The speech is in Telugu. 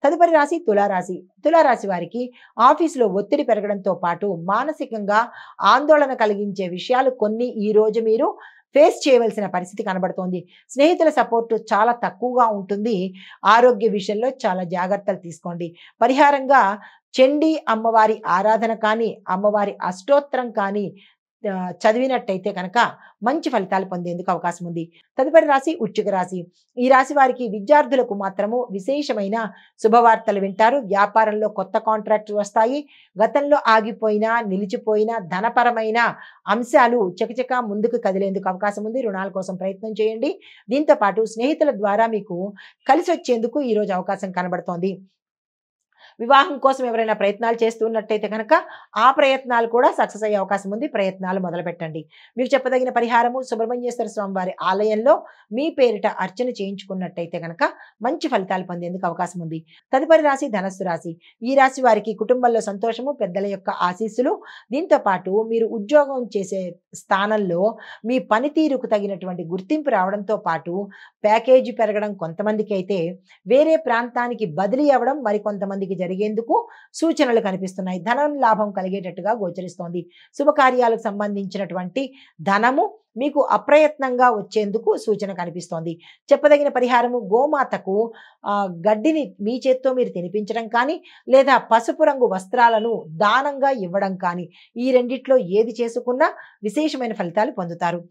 తదుపరి రాశి తులారాశి. తులారాశి వారికి ఆఫీసులో ఒత్తిడి పెరగడంతో పాటు మానసికంగా ఆందోళన కలిగించే విషయాలు కొన్ని ఈ రోజు మీరు ఫేస్ చేయవలసిన పరిస్థితి కనబడుతోంది. స్నేహితుల సపోర్టు చాలా తక్కువగా ఉంటుంది. ఆరోగ్య విషయంలో చాలా జాగ్రత్తలు తీసుకోండి. పరిహారంగా చండీ అమ్మవారి ఆరాధన కానీ, అమ్మవారి అష్టోత్తరం కానీ చదివినట్టయితే కనుక మంచి ఫలితాలు పొందేందుకు అవకాశం ఉంది. తదుపరి రాశి వృశ్చిక రాశి. ఈ రాశి వారికి విద్యార్థులకు మాత్రము విశేషమైన శుభవార్తలు వింటారు. వ్యాపారంలో కొత్త కాంట్రాక్ట్లు వస్తాయి. గతంలో ఆగిపోయిన, నిలిచిపోయిన ధనపరమైన అంశాలు చకచకా ముందుకు కదిలేందుకు అవకాశం ఉంది. రుణాల కోసం ప్రయత్నం చేయండి. దీంతో పాటు స్నేహితుల ద్వారా మీకు కలిసి వచ్చేందుకు ఈరోజు అవకాశం కనబడుతోంది. వివాహం కోసం ఎవరైనా ప్రయత్నాలు చేస్తున్నట్టయితే కనుక ఆ ప్రయత్నాలు కూడా సక్సెస్ అయ్యే అవకాశం ఉంది. ప్రయత్నాలు మొదలుపెట్టండి. మీకు చెప్పదగిన పరిహారము సుబ్రహ్మణ్యేశ్వర స్వామి వారి ఆలయంలో మీ పేరిట అర్చన చేయించుకున్నట్టయితే కనుక మంచి ఫలితాలు పొందేందుకు అవకాశం ఉంది. తదుపరి రాశి ధనస్సు రాశి. ఈ రాశి వారికి కుటుంబంలో సంతోషము, పెద్దల యొక్క ఆశీస్సులు, దీంతో పాటు మీరు ఉద్యోగం చేసే స్థానంలో మీ పనితీరుకు తగినటువంటి గుర్తింపు రావడంతో పాటు ప్యాకేజీ పెరగడం కొంతమందికి అయితే, వేరే ప్రాంతానికి బదిలీ అవ్వడం మరికొంతమందికి జరిగేందుకు సూచనలు కనిపిస్తున్నాయి. ధనం లాభం కలిగేటట్టుగా గోచరిస్తోంది. శుభకార్యాలకు సంబంధించినటువంటి ధనము మీకు అప్రయత్నంగా వచ్చేందుకు సూచన కనిపిస్తోంది. చెప్పదగిన పరిహారము గోమాతకు గడ్డిని మీ చేత్తో మీరు తినిపించడం కానీ, లేదా పసుపు రంగు వస్త్రాలను దానంగా ఇవ్వడం కానీ, ఈ రెండిట్లో ఏది చేసుకున్నా విశేషమైన ఫలితాలు పొందుతారు.